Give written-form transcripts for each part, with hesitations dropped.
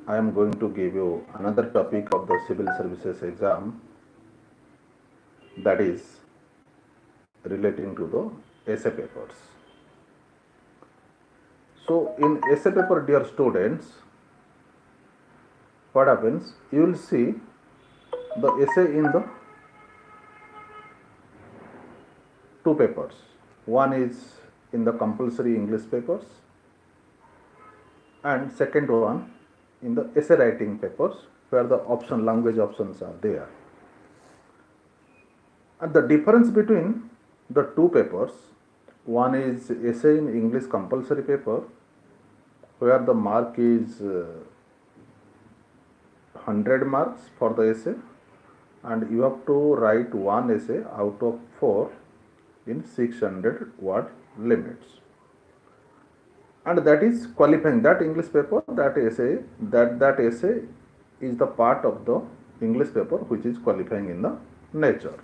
I am going to give you another topic of the civil services exam, that is relating to the essay papers. So in essay paper, dear students, what happens? You will see the essay in the two papers. One is in the compulsory English papers, and second one in the essay writing papers, where the option language options are there. And the difference between the two papers, one is essay in English compulsory paper, where the mark is 100 marks for the essay, and you have to write one essay out of 4 in 600 word limits. And that is qualifying that English paper, that essay is the part of the English paper which is qualifying in the nature.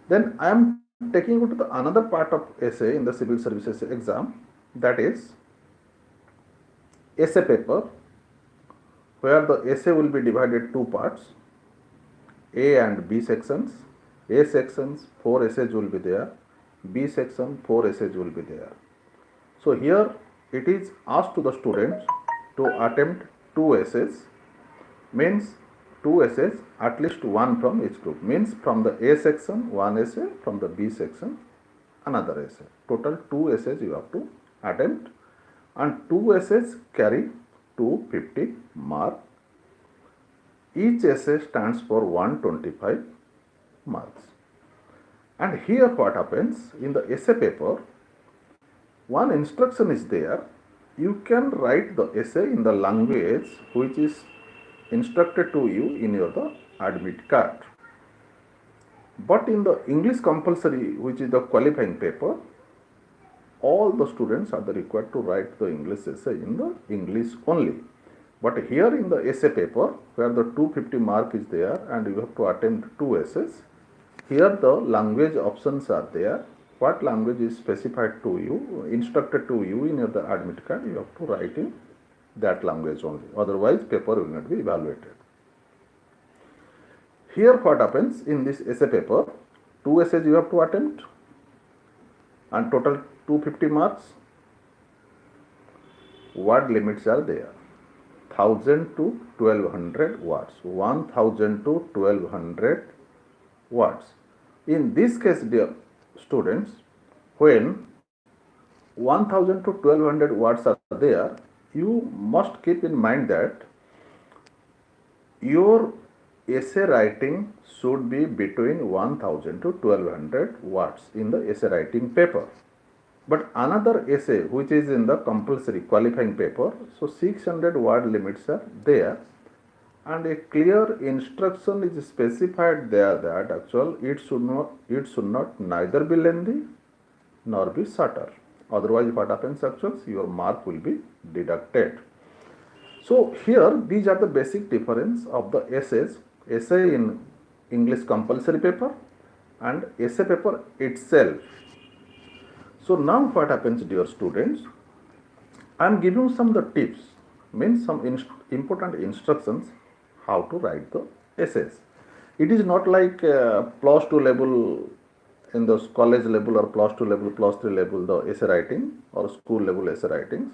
Then I am taking you to the another part of essay in the civil services exam, that is essay paper, where the essay will be divided two parts, A and B sections. A sections 4 essays will be there, B section 4 essays will be there. So here it is asked to the students to attempt 2 essays, means 2 essays, at least one from each group, means from the A section 1 essay, from the B section another essay. Total 2 essays you have to attempt, and 2 essays carry 250 mark. Each essay stands for 125 marks. And here what happens in the essay paper, one instruction is there. You can write the essay in the language which is instructed to you in your the admit card. But in the English compulsory, which is the qualifying paper, all the students are required to write the English essay in the English only. But here in the essay paper, where the 250 mark is there and you have to attempt 2 essays, here the language options are there. What language is specified to you, instructed to you in the admit card, you have to write in that language only. Otherwise, paper will not be evaluated. Here what happens in this essay paper, 2 essays you have to attempt and total 250 marks. Word limits are there, 1000 to 1200 words, 1000 to 1200 words. In this case, dear students, when 1000 to 1200 words are there, you must keep in mind that your essay writing should be between 1000 to 1200 words in the essay writing paper. But another essay which is in the compulsory qualifying paper, so 600 word limits are there, and a clear instruction is specified there that actually it should not neither be lengthy nor be shorter. Otherwise, what happens actually, your mark will be deducted. So here these are the basic difference of the essays, essay in English compulsory paper and essay paper itself. So now what happens, dear students, I am giving some the tips, means some important instructions how to write the essays. It is not like plus 2 level in the college level or plus 2 level, plus 3 level the essay writing or school level essay writings,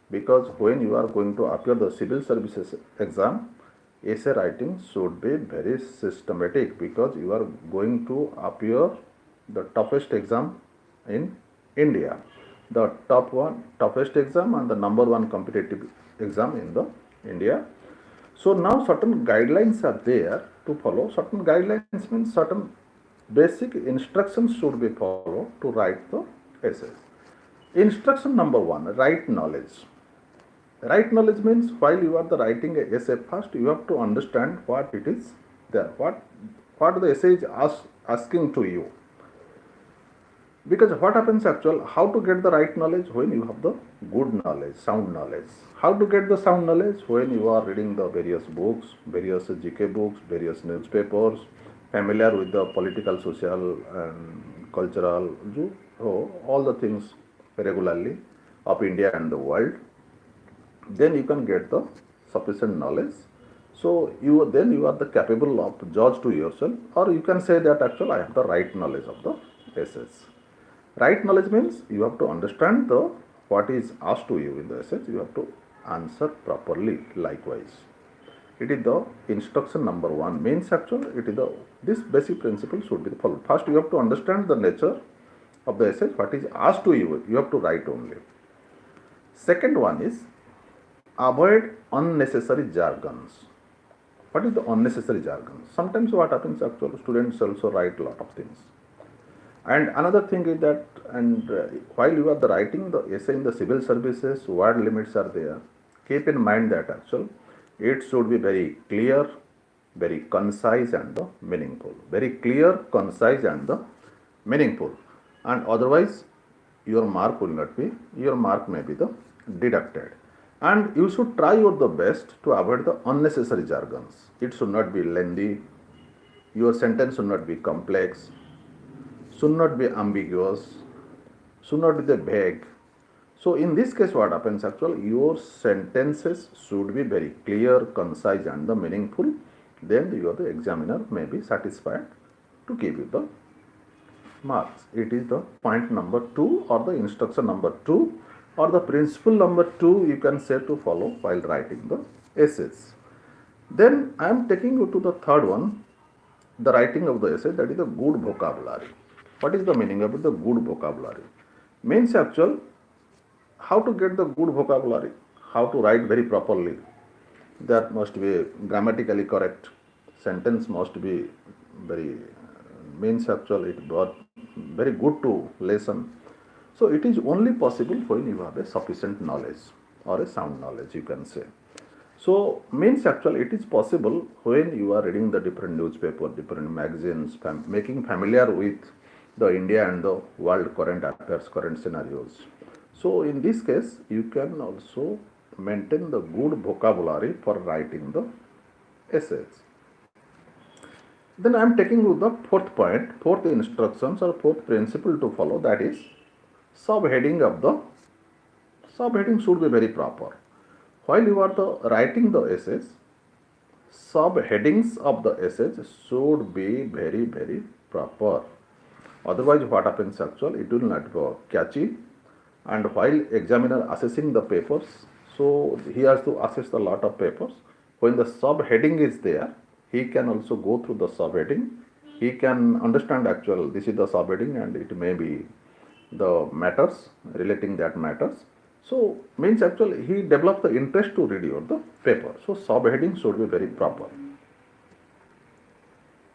because when you are going to appear the civil services exam, essay writing should be very systematic, because you are going to appear the toughest exam in India, the toughest exam and the number one competitive exam in the India. So now certain guidelines are there to follow. Certain guidelines means certain basic instructions should be followed to write the essays. Instruction number 1, write knowledge. Right knowledge means while you are writing a essay, first you have to understand what it is there, what the essay is asking to you. Because what happens actually, how to get the right knowledge when you have the good knowledge, sound knowledge. How to get the sound knowledge when you are reading the various books, various GK books, various newspapers, familiar with the political, social and cultural, all the things regularly of India and the world. Then you can get the sufficient knowledge. So then you are the capable of judge to yourself, or you can say that actually I have the right knowledge of the essays. Right knowledge means you have to understand the what is asked to you in the essays. You have to answer properly. Likewise, it is the instruction number one. Means actually it is the this basic principle should be followed. First, you have to understand the nature of the essay. What is asked to you, you have to write only. Second one is avoid unnecessary jargons. What is the unnecessary jargon? Sometimes what happens actually, students also write a lot of things. And another thing is that, while you are writing the essay in the civil services, word limits are there. Keep in mind that actually it should be very clear, very concise and meaningful. Very clear, concise and meaningful. And otherwise, your mark may be deducted. And you should try your the best to avoid the unnecessary jargons. It should not be lengthy. Your sentence should not be complex, should not be ambiguous, should not be vague. So in this case, what happens actually, your sentences should be very clear, concise and meaningful. Then the examiner may be satisfied to give you the marks. It is the point number 2 or the instruction number 2 or the principle number 2 you can say to follow while writing the essays. Then I am taking you to the third one, the writing of the essay, that is the good vocabulary. What is the meaning of the good vocabulary? Means actual how to get the good vocabulary, how to write very properly. That must be grammatically correct. Sentence must be very means actual it got very good to listen. So it is only possible when you have a sufficient knowledge or a sound knowledge, you can say. So means actually it is possible when you are reading the different newspaper, different magazines, making familiar with the India and the world current affairs, current scenarios. So in this case, you can also maintain the good vocabulary for writing the essays. Then I am taking you the fourth point, fourth instructions or fourth principle to follow, that is subheading should be very proper. While you are writing the essays, subheadings of the essays should be very, very proper. Otherwise, what happens actually, it will not go catchy. And while examiner assessing the papers, so he has to assess a lot of papers. When the subheading is there, he can also go through the subheading. He can understand actual this is the subheading and it may be the matters relating that matters. So means actually he develops the interest to read your the paper. So subheading should be very proper.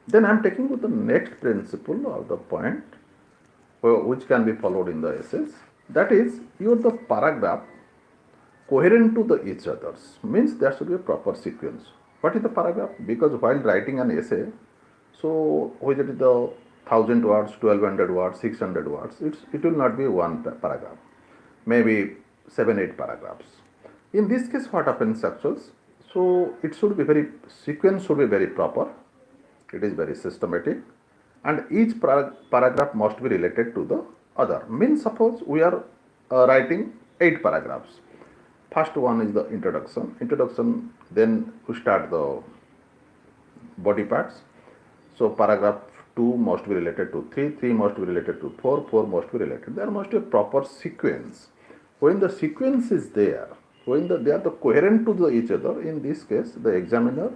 Then I am taking with the next principle or the point which can be followed in the essays. That is your the paragraph coherent to the each others. Means there should be a proper sequence. What is the paragraph? Because while writing an essay, so whether it is the 1000 words, 1200 words, 600 words, it will not be one paragraph, maybe 7-8 paragraphs. In this case, what happens actually? So it should be very sequence should be very proper. It is very systematic, and each paragraph must be related to the other. Means suppose we are writing 8 paragraphs. First one is the introduction, then we start the body parts. So paragraph 2 must be related to 3 must be related to 4 must be related. There must be a proper sequence. When the sequence is there, when they are coherent to each other, in this case, the examiner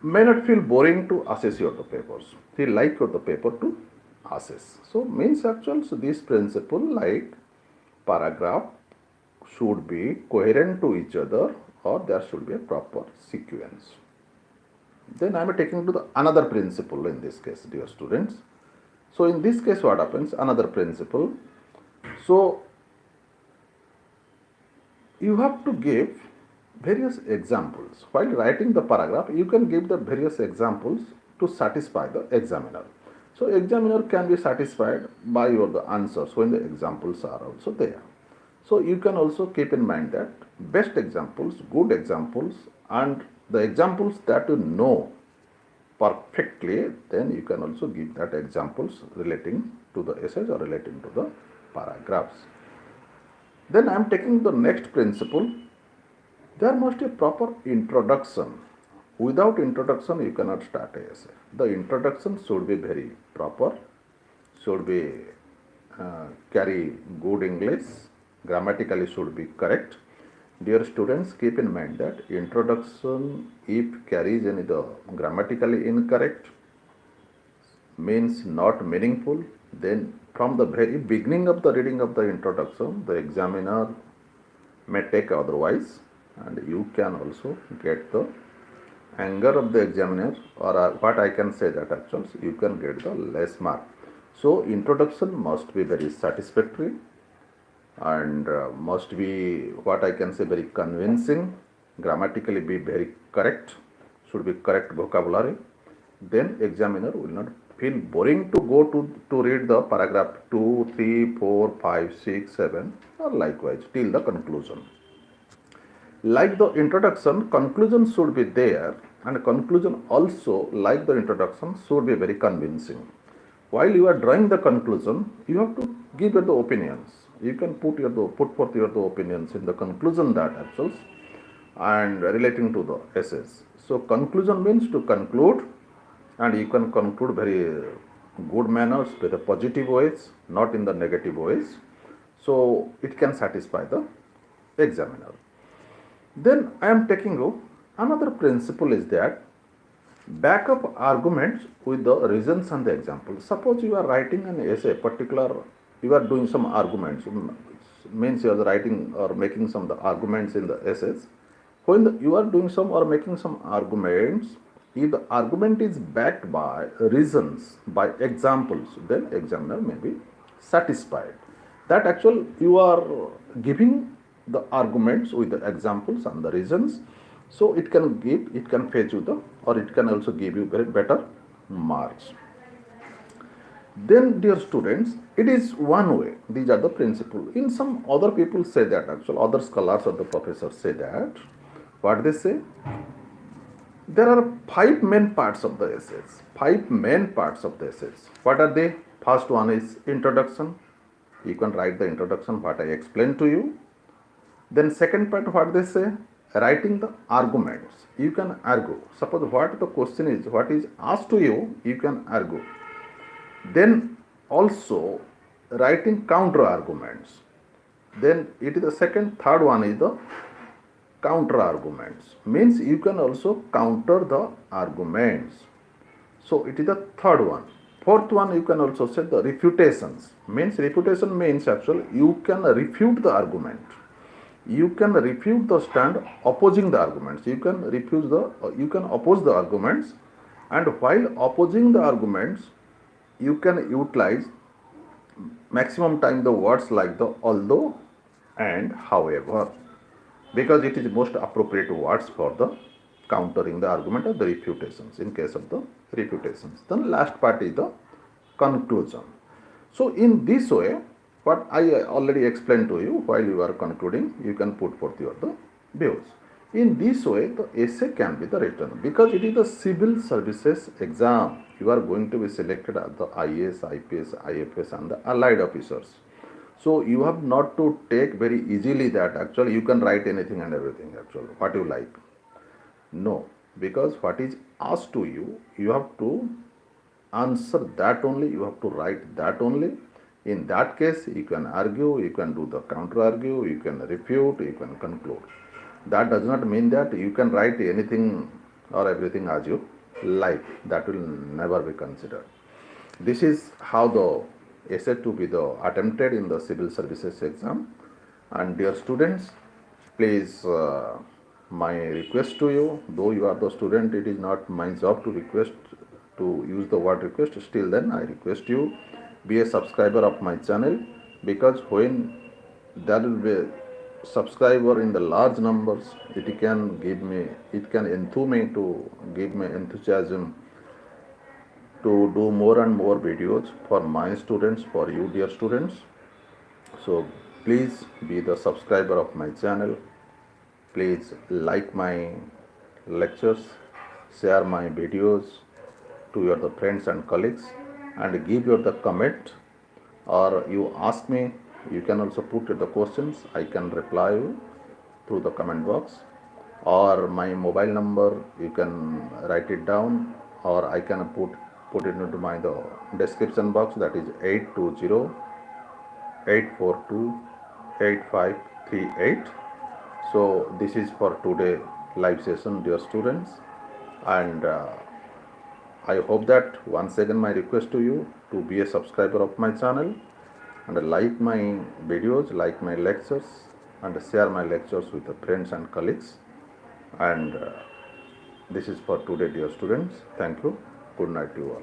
may not feel boring to assess your papers. He like your paper to assess. So means actually, so this principle like paragraph should be coherent to each other or there should be a proper sequence. Then I am taking to the another principle in this case, dear students. So in this case, what happens? Another principle. So you have to give various examples. While writing the paragraph, you can give the various examples to satisfy the examiner. So examiner can be satisfied by your the answers when the examples are also there. So you can also keep in mind that best examples, good examples, and the examples that you know perfectly, then you can also give that examples relating to the essays or relating to the paragraphs. Then I am taking the next principle, There must be a proper introduction. Without introduction, you cannot start a essay. The introduction should be very proper, should be carry good English, grammatically should be correct. Dear students, keep in mind that introduction, if carries any the grammatically incorrect, means not meaningful, then from the very beginning of the reading of the introduction, the examiner may take otherwise, and you can also get the anger of the examiner, or what I can say that actually you can get the less mark. So introduction must be very satisfactory and must be what I can say very convincing, grammatically be very correct, should be correct vocabulary. Then examiner will not feel boring to go to read the paragraph 2, 3, 4, 5, 6, 7 or likewise till the conclusion. Like the introduction, conclusion should be there, and conclusion also, like the introduction, should be very convincing. While you are drawing the conclusion, you have to give your the opinions. You can put forth your the opinions in the conclusion that actuals and relating to the essays. So conclusion means to conclude, and you can conclude very good manners with the positive ways, not in the negative ways. So it can satisfy the examiner. Then I am taking you another principle is that back up arguments with the reasons and the examples. Suppose you are writing an essay, particular, you are doing some arguments, means you are writing or making some of the arguments in the essays. When you are doing some or making some arguments, if the argument is backed by reasons, by examples, then examiner may be satisfied. That actually you are giving the arguments with the examples and the reasons, so it can fetch you the, or it can also give you very better marks. Then dear students, it is one way, these are the principles. In some other people say that actually, other scholars or the professors say that, what they say, there are 5 main parts of the essays. 5 main parts of the essays. What are they? First one is introduction. You can write the introduction, what I explained to you. Then second part, what they say, writing the arguments. You can argue. Suppose what the question is, what is asked to you, you can argue. Then also writing counter arguments. Then it is the third one is the counter arguments. Means you can also counter the arguments. So it is the third one. Fourth one, you can also say the refutations. Means refutation means actually you can refute the argument. You can refute the stand opposing the arguments. You can oppose the arguments, and while opposing the arguments, you can utilize maximum time the words like the although and however, because it is most appropriate words for the countering the argument or the refutations in case of the refutations. Then last part is the conclusion. So in this way, what I already explained to you, while you are concluding, you can put forth your the views. In this way, the essay can be the written, because it is the civil services exam. You are going to be selected as the IAS, IPS, IFS and the allied officers. So you have not to take very easily that actually you can write anything and everything actually, what you like. No, because what is asked to you, you have to answer that only, you have to write that only. In that case, you can argue, you can do the counter argue, you can refute, you can conclude. That does not mean that you can write anything or everything as you like. That will never be considered. This is how the essay to be the attempted in the civil services exam. And dear students, please, my request to you, though you are the student, it is not my job to request, to use the word request, still then I request you, be a subscriber of my channel, because when there will be a subscriber in the large numbers, it can enthuse me to give me enthusiasm to do more and more videos for my students, for you dear students. So please be the subscriber of my channel. Please like my lectures, share my videos to your the friends and colleagues, and give your the comment, or you ask me, you can also put the questions, I can reply you through the comment box. or my mobile number, you can write it down, or I can put it into my the description box, that is 820-842-8538. So this is for today live session, dear students, and I hope that once again my request to you to be a subscriber of my channel and like my videos, like my lectures, and share my lectures with the friends and colleagues. And this is for today, dear students. Thank you. Good night to you all.